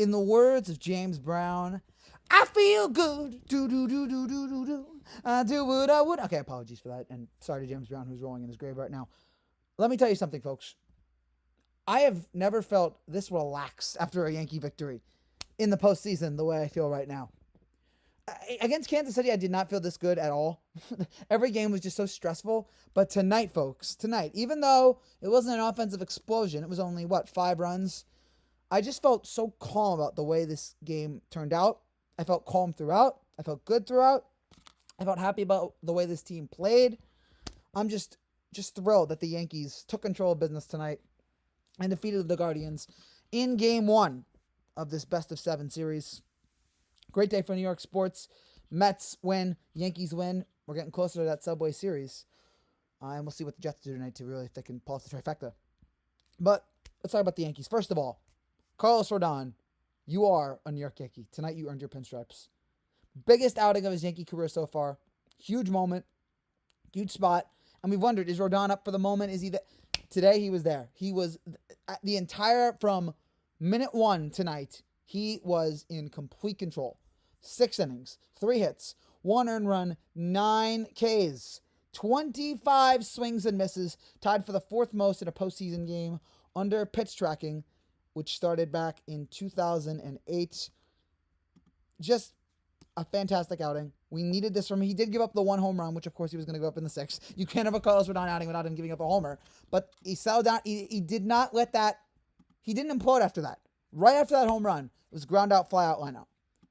In the words of James Brown, I feel good. Do do do do do do do. I do what I would. Okay, apologies for that, and sorry to James Brown, who's rolling in his grave right now. Let me tell you something, folks. I have never felt this relaxed after a Yankee victory in the postseason the way I feel right now. Against Kansas City, I did not feel this good at all. Every game was just so stressful. But tonight, folks, even though it wasn't an offensive explosion, it was only, 5 runs? I just felt so calm about the way this game turned out. I felt calm throughout. I felt good throughout. I felt happy about the way this team played. I'm just thrilled that the Yankees took control of business tonight and defeated the Guardians in Game 1 of this best-of-7 series. Great day for New York sports. Mets win. Yankees win. We're getting closer to that Subway Series. And we'll see what the Jets do tonight to really if they can pull off the trifecta. But let's talk about the Yankees. First of all, Carlos Rodon, you are a New York Yankee. Tonight you earned your pinstripes. Biggest outing of his Yankee career so far. Huge moment. Huge spot. And we've wondered, is Rodon up for the moment? Is he there? Today he was there. He was the entire, from minute 1 tonight, he was in complete control. 6 innings, 3 hits, 1 earned run, 9 Ks, 25 swings and misses, tied for the 4th most in a postseason game under pitch tracking, which started back in 2008. Just a fantastic outing. We needed this from him. He did give up the 1 home run, which of course he was going to go up in the 6th. You can't have a Carlos Rodon outing without him giving up a homer. But he settled down. He did not let that. He didn't implode after that. Right after that home run, it was ground out, fly out, line out.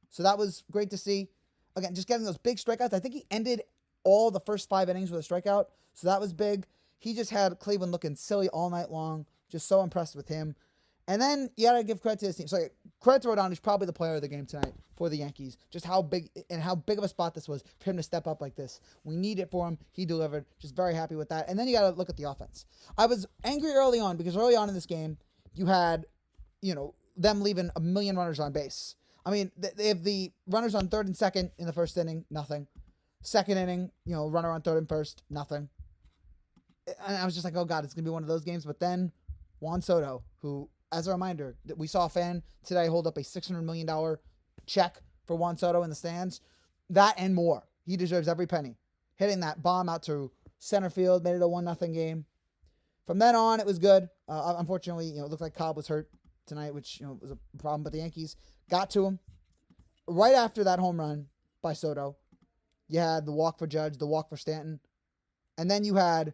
So that was great to see. Again, just getting those big strikeouts. I think he ended all the first 5 innings with a strikeout. So that was big. He just had Cleveland looking silly all night long. Just so impressed with him. And then you got to give credit to his team. So credit to Rodon, who's probably the player of the game tonight for the Yankees. Just how big of a spot this was for him to step up like this. We need it for him. He delivered. Just very happy with that. And then you got to look at the offense. I was angry early on because early on in this game, you had, them leaving a million runners on base. I mean, they have the runners on 3rd and 2nd in the 1st inning, nothing. 2nd inning, runner on 3rd and 1st, nothing. And I was just like, oh God, it's going to be one of those games. But then Juan Soto, who, as a reminder, we saw a fan today hold up a $600 million check for Juan Soto in the stands. That and more. He deserves every penny. Hitting that bomb out to center field, made it a 1-0 game. From then on, it was good. Unfortunately, it looked like Cobb was hurt tonight, which was a problem. But the Yankees got to him. Right after that home run by Soto, you had the walk for Judge, the walk for Stanton. And then you had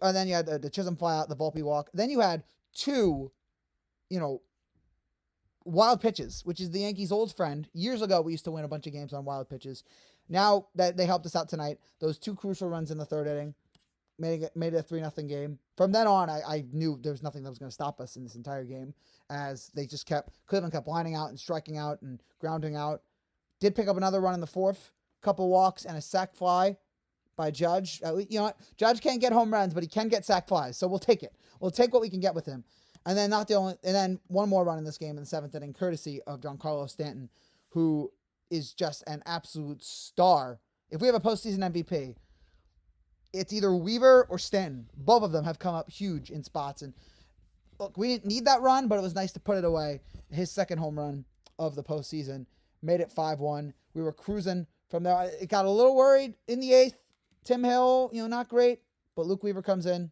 and then you had the Chisholm fly out, the Volpe walk. Then you had 2, wild pitches, which is the Yankees' old friend. Years ago, we used to win a bunch of games on wild pitches. Now that they helped us out tonight, those 2 crucial runs in the 3rd inning made it a 3-0 game. From then on, I knew there was nothing that was going to stop us in this entire game, as Cleveland kept lining out and striking out and grounding out. Did pick up another run in the 4th, couple walks and a sac fly by Judge. Judge can't get home runs, but he can get sac flies, so we'll take it. We'll take what we can get with him. And then one more run in this game in the 7th inning, courtesy of Giancarlo Stanton, who is just an absolute star. If we have a postseason MVP, it's either Weaver or Stanton. Both of them have come up huge in spots. And look, we didn't need that run, but it was nice to put it away. His 2nd home run of the postseason made it 5-1. We were cruising from there. It got a little worried in the 8th. Tim Hill, not great, but Luke Weaver comes in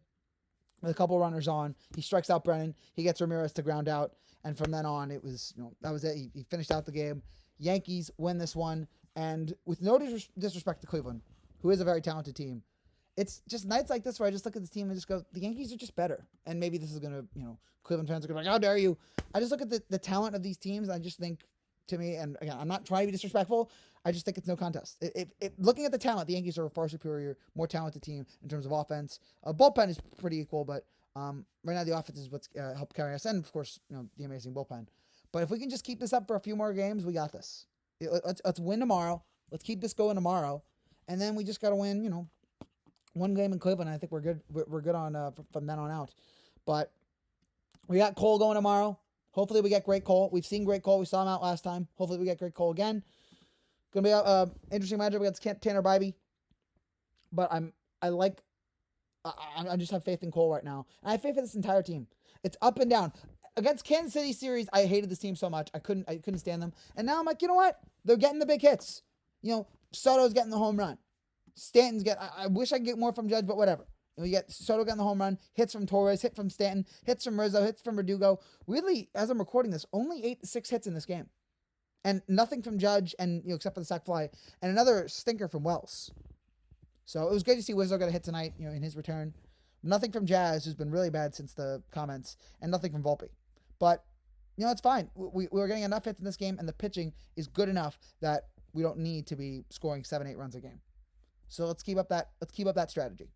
with a couple runners on. He strikes out Brennan. He gets Ramirez to ground out. And from then on, it was, that was it. He finished out the game. Yankees win this one. And with no disrespect to Cleveland, who is a very talented team, it's just nights like this where I just look at this team and just go, the Yankees are just better. And maybe this is going to, Cleveland fans are going to be like, how dare you? I just look at the talent of these teams, and I just think, to me, and again, I'm not trying to be disrespectful, I just think it's no contest. Looking at the talent, the Yankees are a far superior, more talented team in terms of offense. Bullpen is pretty equal, but right now the offense is what's helped carry us, and of course, the amazing bullpen. But if we can just keep this up for a few more games, we got this. Let's win tomorrow. Let's keep this going tomorrow, and then we just got to win, one game in Cleveland. I think we're good. We're good on from then on out. But we got Cole going tomorrow. Hopefully we get Great Cole. We've seen Great Cole. We saw him out last time. Hopefully we get Great Cole again. Gonna be a interesting matchup against Tanner Bybee. But I just have faith in Cole right now. And I have faith in this entire team. It's up and down. against Kansas City series, I hated this team so much. I couldn't stand them. And now I'm like, you know what? They're getting the big hits. Soto's getting the home run. Stanton's I wish I could get more from Judge, but whatever. We get Soto getting the home run, hits from Torres, hit from Stanton, hits from Rizzo, hits from Verdugo. Really, as I'm recording this, only 6 hits in this game. And nothing from Judge, and except for the sac fly, and another stinker from Wells. So it was great to see Rizzo get a hit tonight, in his return. Nothing from Jazz, who's been really bad since the comments, and nothing from Volpe. But, it's fine. We're getting enough hits in this game, and the pitching is good enough that we don't need to be scoring 7-8 runs a game. So let's keep up that strategy.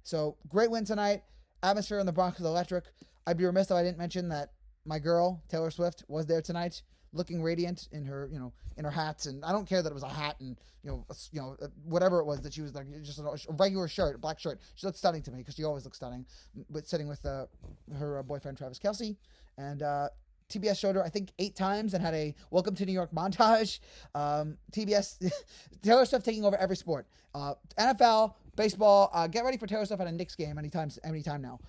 So great win tonight. Atmosphere in the Bronx is electric. I'd be remiss if I didn't mention that my girl Taylor Swift was there tonight, looking radiant in her in her hats, and I don't care that it was a hat and whatever it was that she was like, just a regular shirt, a black shirt. She looked stunning to me because she always looks stunning. But sitting with her boyfriend Travis Kelce, and TBS showed her, I think, 8 times and had a Welcome to New York montage. TBS, Taylor Swift taking over every sport. NFL, baseball. Get ready for Taylor Swift at a Knicks game anytime now.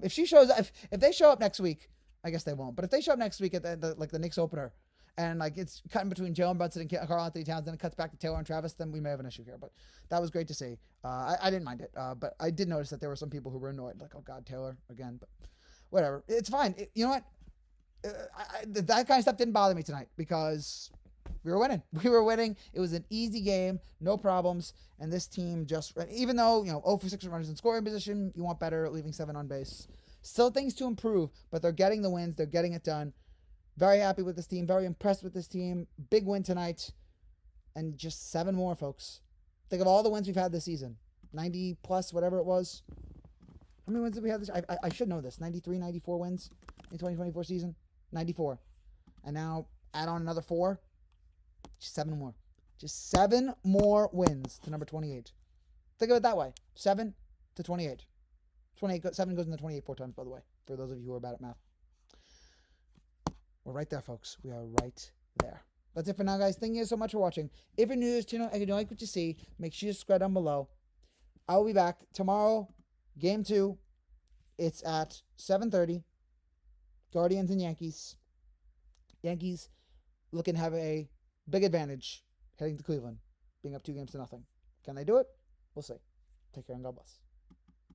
If she shows up, if they show up next week, I guess they won't. But if they show up next week at the Knicks opener, and it's cutting between Jalen Brunson and Karl Anthony Towns, then it cuts back to Taylor and Travis, then we may have an issue here. But that was great to see. I didn't mind it. But I did notice that there were some people who were annoyed, like, oh God, Taylor again. But whatever, it's fine. You know what? That kind of stuff didn't bother me tonight because we were winning. It was an easy game, no problems. And this team just, even though 0 for 6 runners in scoring position, you want better, leaving 7 on base. Still things to improve, but they're getting the wins. They're getting it done. Very happy with this team. Very impressed with this team. Big win tonight, and just 7 more, folks. Think of all the wins we've had this season, 90 plus, whatever it was. How many wins did we have this? I should know this. 93, 94 wins in 2024 season. 94. And now add on another 4. Just 7 more. Just 7 more wins to number 28. Think of it that way. 7 to 28. 7 goes into 28 4 times, by the way, for those of you who are bad at math. We're right there, folks. We are right there. That's it for now, guys. Thank you so much for watching. If you're new to this channel and you like what you see, make sure you subscribe down below. I will be back tomorrow, Game 2. It's at 7:30. Guardians and Yankees. Yankees looking to have a big advantage heading to Cleveland, being up 2-0. Can they do it? We'll see. Take care and God bless.